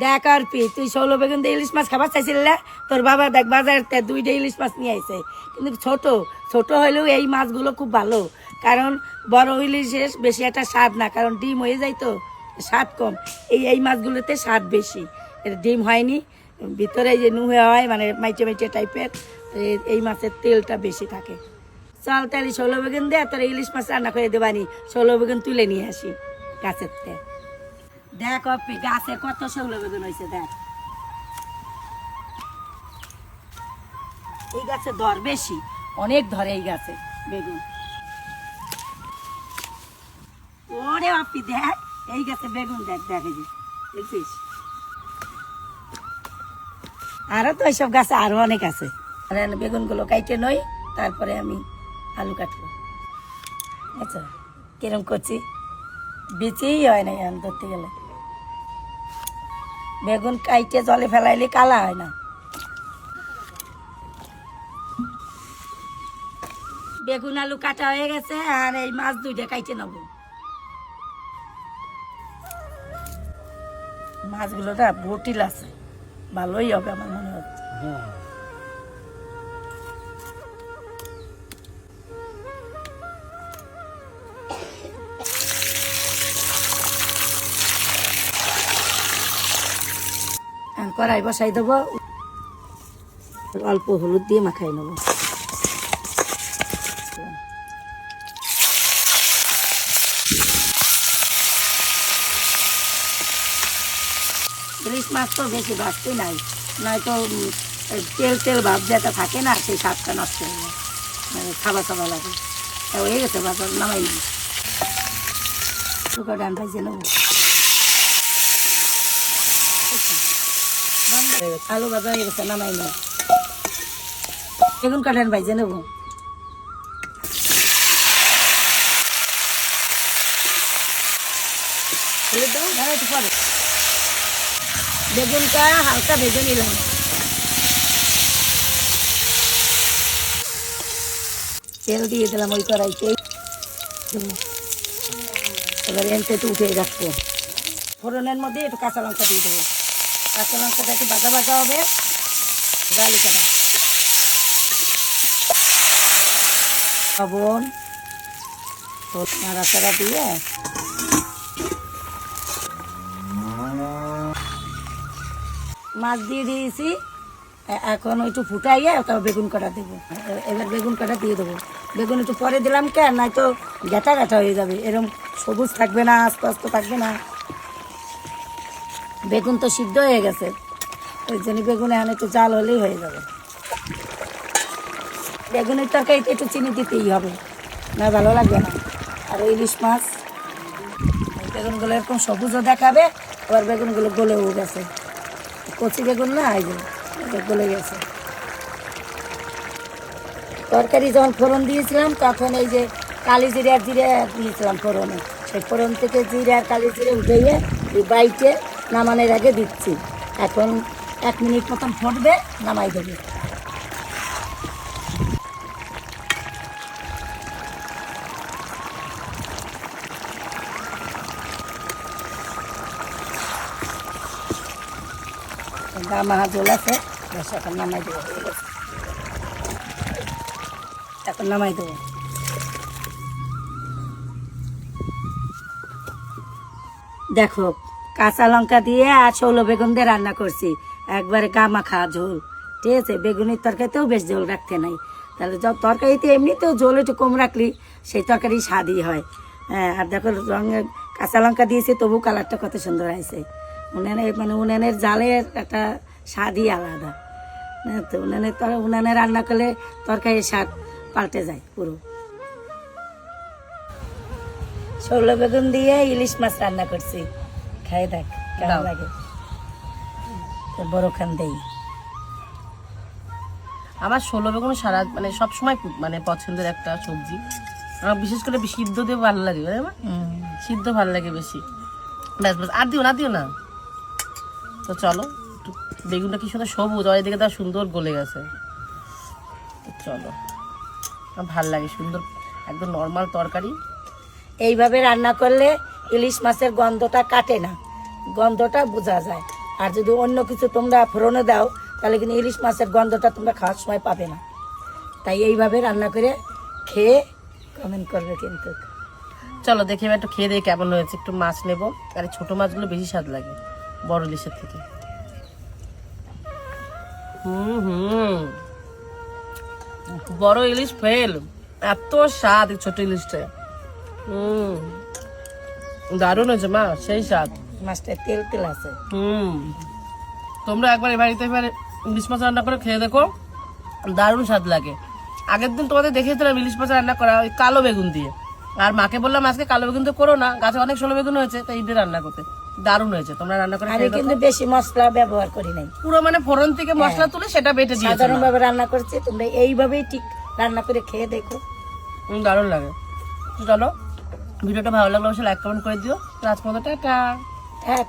দেখ আর পি তুই 16 বেগুন দিয়ে ইলিশ মাছ খাবার চাইছিলি, তোর বাবা দেখ বাজার 2টা ইলিশ মাছ নিয়ে আইছে, কিন্তু ছোট ছোট হলেও এই মাছগুলো খুব ভালো, কারণ বড় ইলিশের বেশি একটা স্বাদ না, কারণ ডিম হয়ে যায় তো স্বাদ কম। এই মাছগুলোতে স্বাদ বেশি, এটা ডিম হয়নি, ভিতরে যে নুহে হয় মানে মাইটে মাইটে টাইপের, এই মাছের তেলটা বেশি থাকে। চল তাহলে 16 বেগুন দে, তোর ইলিশ মাছ রান্না করে দেবানি। 16 বেগুন তুলে নিয়ে আসি গাছের থেকে। দেখ অপি গাছে কত 16 বেগুন হয়েছে দেখ। এই গাছে দর বেশি, অনেক ধরে এই গাছে বেগুন। ওরে অপি দেখ এই গাছে বেগুন, দেখ দেখ এই যে দেখছিস, আরো তো এইসব গাছে আরো অনেক আছে। বেগুন গুলো কাইটে নই, তারপরে আমি আলু কাটবো। আচ্ছা কিরম করছি, বেঁচেই হয় না এখন ধরতে গেলে। বেগুন কাইটে জলে ফেলাইলে কালা হয় না। বেগুন আলু কাটা হয়ে গেছে, আর এই মাছ 2টা কাইটে নেব। মাছগুলো না বটিল আছে, ভালোই হবে আমার মনে হচ্ছে। কড়াই বসাই দেবো, অল্প হলুদ দিয়ে মাখাই নেবো। ইলিশ মাছ তো বেশি ভাজতে নাই, নয়তো তেল তেল ভাব যেটা থাকে না, সেই স্বাদটা নষ্ট হয়ে যায়, মানে খাবার খাবার লাগে। তা হয়ে গেছে বাজার নামাই নি, শুকা ডান ভাইজে নেবো। আলু ভাজা হয়ে গেছে, নামাই নি। বেগুন কাটান ভাইজে নেবো। বেগুনটা হালকা ভেজে নিলাম, তেল দিয়ে দিলাম ওই কড়াইতে। এবার এনতে একটু উঠে রাখবো। ফোড়নের মধ্যে একটু কাঁচা লঙ্কা দিয়ে দেবো, কাঁচা লঙ্কাটা একটু ভাজা ভাজা হবে। আলুটা লবণ নাড়াচাড়া দিয়ে মাছ দিয়ে দিয়েছি, এখন একটু ফুটাইয়ে তারপর বেগুন কাটা দেবো। এবার বেগুন কাটা দিয়ে দেবো। বেগুন একটু পরে দিলাম কেন, নয়তো গাঁটা গাঁটা হয়ে যাবে, এরকম সবুজ থাকবে না, আস্তে আস্তে থাকবে না। বেগুন তো সিদ্ধ হয়ে গেছে, ওই জন্য বেগুন এখন একটু জাল হলেই হয়ে যাবে। বেগুনের তরকারিতে একটু চিনি দিতেই হবে, না ভালো লাগবে না। আর ইলিশ মাছ বেগুনগুলো এরকম সবুজও দেখাবে, আবার বেগুনগুলো গলেও গেছে, কচি বেগুন না, এই যে গলে গেছে। তরকারি যখন ফোড়ন দিয়েছিলাম তখন এই যে কালি জিরে আর জিরে দিয়েছিলাম ফোড়নে, সেই ফোড়ন থেকে জিরে আর কালি জিরে উঠেইয়ে এই বাইটে নামানোর আগে দিচ্ছি। এখন 1 মিনিট মতন ফুটবে, নামাই দেবে। গা মাহা জল আছে, বেশ এখন নামাই দেবো, হয়ে গেছে, এখন নামাই দেবো। দেখো কাঁচা লঙ্কা দিয়ে আর 16 বেগুন দিয়ে রান্না করছি, একবারে গা মাখা ঝোল, ঠিক আছে। বেগুনের তরকারিতেও বেশ ঝোল রাখতে নাই, তাহলে তরকারিতে এমনিতেও ঝোল একটু কম রাখলি সেই তরকারি স্বাদই হয়। হ্যাঁ, আর দেখো রঙের কাঁচা লঙ্কা দিয়েছি, তবু কালারটা কত সুন্দর হয়েছে। উনানের জালের একটা স্বাদই আলাদা, হ্যাঁ। তো উনানে রান্না করলে তরকারির স্বাদ পাল্টে যায় পুরো। 16 বেগুন দিয়ে ইলিশ মাছ রান্না করছি, খাই দেখ কেমন লাগে। বড় খান দেই। আমার 16 বেগুন সারা মানে সবসময় মানে পছন্দের একটা সবজি। আমার বিশেষ করে সিদ্ধ দিয়ে ভালো লাগে, সিদ্ধ ভালো লাগে বেশি। ব্যাস ব্যাস, আর দিও না। তো চলো, বেগুনটা কি সুন্দর সবুজ, আর এদিকে তার সুন্দর গলে গেছে। চলো, ভাল লাগে, সুন্দর একদম নর্মাল তরকারি। এইভাবে রান্না করলে ইলিশ মাছের গন্ধটা কাটে না, গন্ধটা বোঝা যায়। আর যদি অন্য কিছু তোমরা ফোড়নে দাও তাহলে কিন্তু ইলিশ মাছের গন্ধটা তোমরা খাওয়ার সময় পাবে না। তাই এইভাবে রান্না করে খেয়ে কমেন্ট করবে কিন্তু। চলো দেখি এবার একটু খেয়ে দিয়ে কেমন হয়েছে। একটু মাছ নেবো, আর এই ছোট মাছগুলো বেশি স্বাদ লাগে বড় ইলিশের থেকে। বড় ইলিশ ফেল, এত স্বাদ এই ছোট ইলিশটা। দারুণ হয়েছে মা, সেই স্বাদ। মাছটা তেল তেল আছে। তোমরা একবার এই বাড়িতে এবার ইলিশ মাছ রান্না করে খেয়ে দেখো, দারুণ স্বাদ লাগে। আগের দিন তোমাদের দেখিয়েছিলাম ইলিশ মাছ রান্না করা ওই কালো বেগুন দিয়ে, আর মাকে বললাম আজকে কালো বেগুন তো করো না, গাছে অনেক ষোলো বেগুন হয়েছে, তাই ঈদে রান্না করতে। দারুণ হয়েছে, তোমরা রান্না করে আমি খেয়ে কিন্তু দেখো। বেশি মশলা ব্যবহার করি নাই, পুরো মানে ফোড়ন থেকে মশলা তুলে সেটা বেটে দিয়েছে। সাধারণ ভাবে রান্না করছি। তোমরা এইভাবেই ঠিক রান্না করে খেয়ে দেখো, দারুণ লাগে। চলো ভিডিওটা ভালো লাগলে অবশ্যই লাইক কমেন্ট করে দিও। আজকে মতো টাটা। হ্যাঁ।